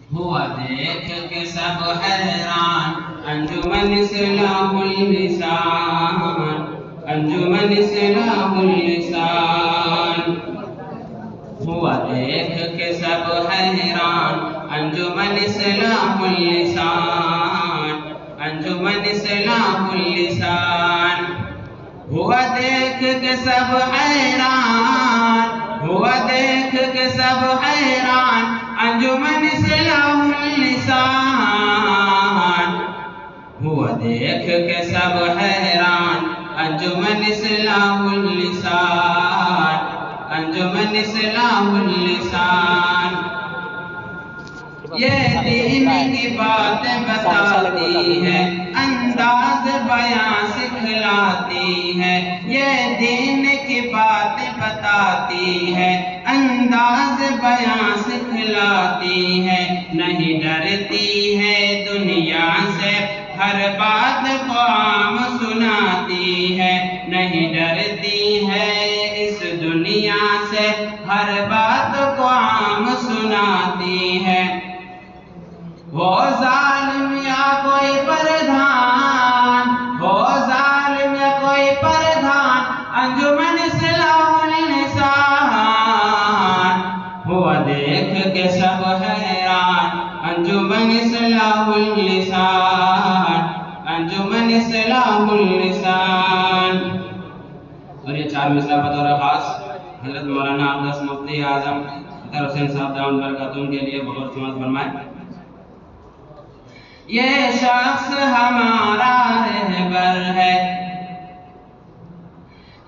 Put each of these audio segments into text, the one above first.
ہوا دیکھ کے سب حیران انجمن اصلاح اللسان، انجمن اصلاح اللسان، ہوا دیکھ کے سب حیران انجمن اصلاح اللسان، انجمن اصلاح اللسان، ہوا دیکھ کے سب حیران، ہوا دیکھ کے سب حیران انجمن اصلاح اللسان، ہوا دیکھ کے سب حیران انجمن اصلاح اللسان، انجمن اصلاح اللسان، یہ دین کی باتیں بتاتی ہے، انداز بیان سکھلاتی ہے، یہ دین کی باتیں بتاتی ہے، انداز بیان سکھلاتی ہے، نہیں ڈرتی ہے دنیا سے، ہر بات کو عام سناتی ہے، نہیں ڈرتی ہے اس دنیا سے، ہر بات کو عام سناتی ہے، ہو ظالم یا کوئی پردھان، ہو ظالم یا کوئی پردھان انجمن اصلاح اللسان، ہوا دیکھ کے سب حیران انجمن اصلاح اللسان، انجمن اصلاح اللسان۔ اور یہ چار مصرع بطور خاص حضرت مولانا اقدس مفتی اعظم اطہر حسین صاحب دامت برکاتہ کے لیے بغور سماعت فرمائیں۔ یہ شخص ہمارا رہبر ہے،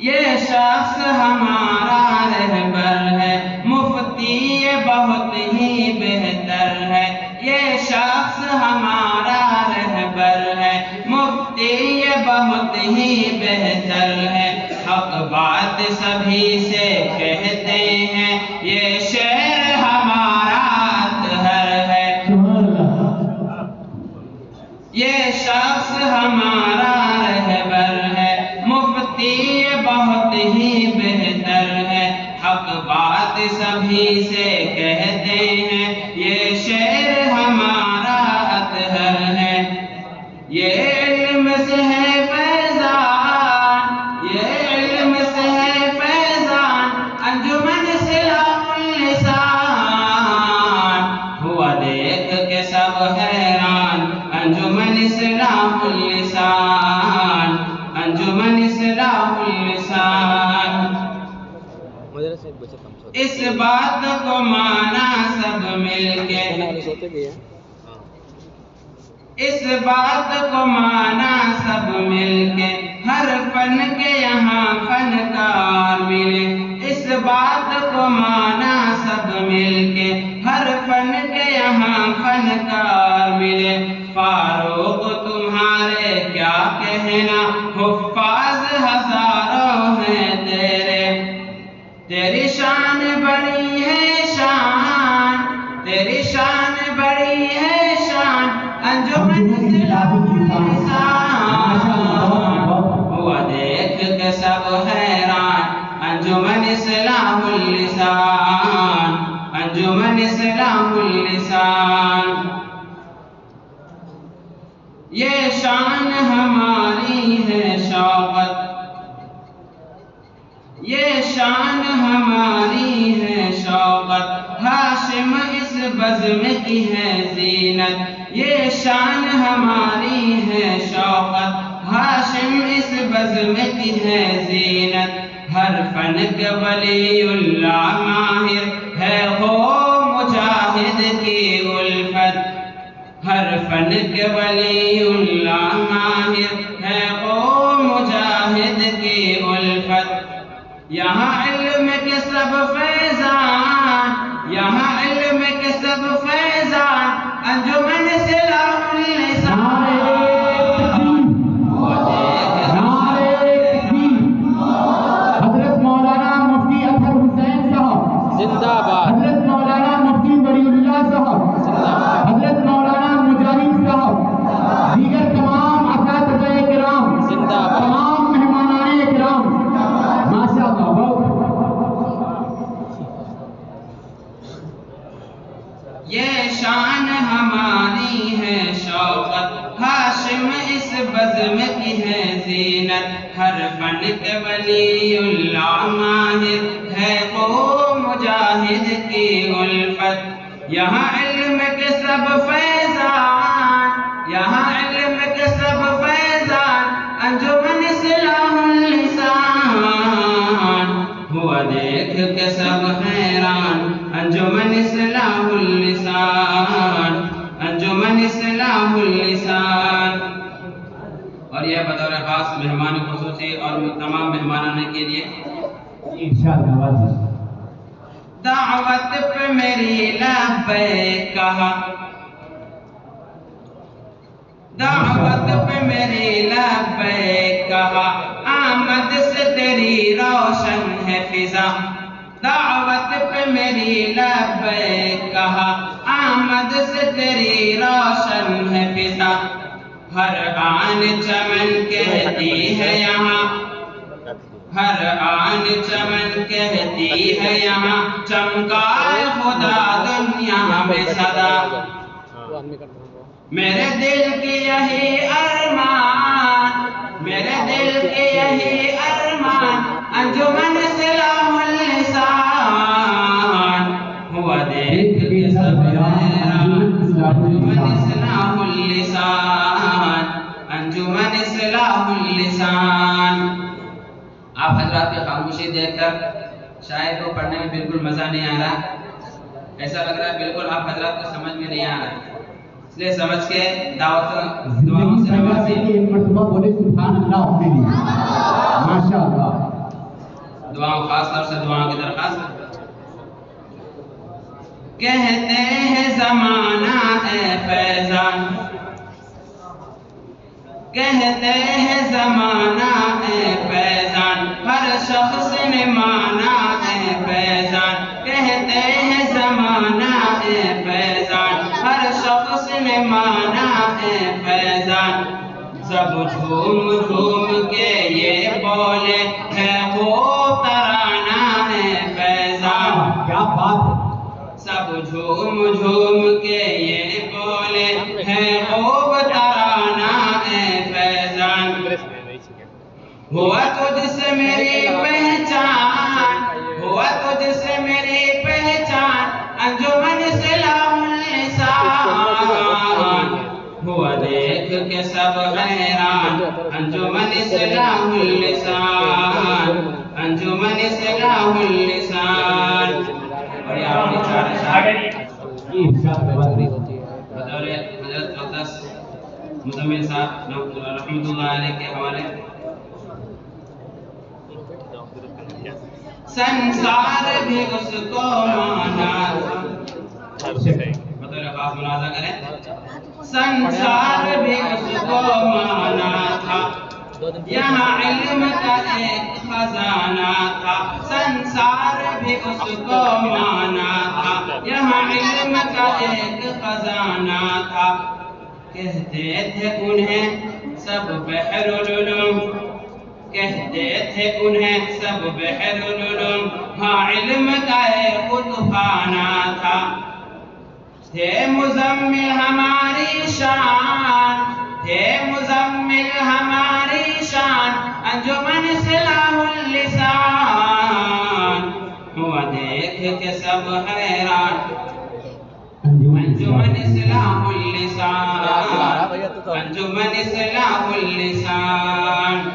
یہ شخص ہمارا رہبر ہے، مفتی یہ بہت ہی بہتر ہے، یہ شخص ہمارا رہبر ہے، مفتی یہ بہت ہی بہتر ہے، حق بات سبھی سے کہتے ہیں، یہ شعر ہمارا اطہر ہے، یہ شخص ہمارا رہبر ہے، مفتی یہ بہت ہی بہتر ہے، حق بات سبھی سے کہتے ہیں، یہ شعر ہمارا اطہر ہے، یہ علم سے ہے فیضان، یہ علم سے ہے فیضان انجمن اصلاح اللسان، ہوا دیکھ کے سب حیران انجمن اصلاح اللسان، انجمن اصلاح اللسان، اس بات کو مانا سب مل کے، اس بات کو مانا سب مل کے، ہر فن کے یہاں فنکار ملے، اس بات کو مانا سب مل کے، ہر فن کے یہاں فنکار ملے، فاروق تمہارے کیا کہنا، حفاظ ہزاروں ہیں تیرے، تیری شان بڑی ہے شان، تیری شان بڑی ہے شان انجمن اصلاح اللسان، ہوا دیکھ کے سب حیران انجمن اصلاح اللسان، انجمن اصلاح اللسان، یہ شان ہماری ہے شوقت، یہ شان ہماری ہے شوقت، ہاشم اس بزم کی ہے زینت، یہ شان ہماری ہے شوقت، ہاشم اس بزم کی ہے زینت، ہر فن کے ولی اللہ ماہر ہے ہو مجاہد کی الفت، ہر فن کے ولی اللہ ماہر ہے ہو مجاہد کی الفت، یہاں علم کے سب فیضان، یہاں علم کے سب فیضان انجمن اصلاح اللسان، حضرت مولانا مفتی اطہر حسین صاحب زندہ باد، حضرت مولانا مفتی ولی اللہ صاحب زندہ باد، حضرت مولانا مجاہد صاحب، دیگر تمام اساتذہ کرام زندہ باد، تمام مہمانان کرام، ماشاءاللہ، یہ شان ہماری ہے شوقت، ہاشم اس بزم کی ہے زینت، ہر فن کے ولی اللہ ماہر ہے وہ مجاہد کی الفت، یہاں علم کے سب فیضان، یہاں علم کے سب فیضان، انجمن اصلاح اللسان، ہوا دیکھ کے سب حیران، انجمن اصلاح اللسان، انجمن اصلاح اللسان۔ اور یہ بطور خاص مہمان خصوصی اور تمام مہمانوں کے لیے ارشاد نوازی۔ دعوت پہ میری لبیک کہا، دعوت پہ میری لبیک کہا، آمد سے تیری روشن ہے فضا، دعوت پہ میری لبیک کہا، آمد سے تیری روشن ہے فضا، ہر آن چمن کہتی ہے یہاں، ہر آن چمن کہتی ہے یہاں، چمکائے خدا دنیا میں صدا، میرے دل کی یہی ارمان، میرے دل کی یہی ارمان، انجمن اصلاح اللسان، ہوا دیکھ کے سب حیران، انجمن اصلاح اللسان، انجمن اصلاح اللسان۔ آپ حضرات کی خاموشی دیکھ کر شاید کو پڑھنے میں بالکل مزہ نہیں آ رہا، ایسا لگ رہا ہے بالکل آپ حضرات کو سمجھ میں نہیں آ رہا ہے، اس لیے سمجھ کے دعوت دعاؤں سے نوازیں۔ ایک مرتبہ بولے سبحان اللہ اپنے لیے، ماشاءاللہ۔ دعاؤں خاص طور سے دعاؤں کی درخواست۔ کہتے ہیں زمانہ اے فیضان، کہتے ہیں زمانہ اے فیضان، ہر شخص نے مانا اے فیضان، کہتے ہیں زمانہ اے فیضان، ہر شخص نے مانا اے فیضان، سب جھوم جھوم کے یہ بولے ہے خوب ترانہ اے فیضان، کیا بات ہے، سب جھوم جھوم کے یہ بولے ہے خوب ترانہ اے فیضان، ہوا تجھ سے میری پہچان، ہوا تجھ سے میری پہچان، انجمن اصلاح اللسان، ہوا دیکھ کے سب حیران، انجمن اصلاح اللسان، انجمن اصلاح اللسان۔ اور یہ آپ کی چار اشعار بطور حضرت اقدس مزمل صاحب رحمۃ اللہ علیہ کے حوالے۔ سنسار بھی اس کو مانا تھا، بطور خاص ملاحظہ کریں، سنسار بھی اس کو مانا تھا، یہاں علم کا ایک خزانہ تھا، سنسار بھی اس کو مانا تھا، یہاں علم کا ایک خزانہ تھا، کہتے تھے انہیں سب بحر العلوم، کہتے تھے انہیں سب بحر العلوم، ہاں علم کا ایک خزانہ تھا، تھے مزمل ہماری شان، تھے مزمل ہماری شان، انجمن اصلاح اللسان، ہوا دیکھ کے سب حیران، انجمن اصلاح اللسان، انجمن اصلاح اللسان۔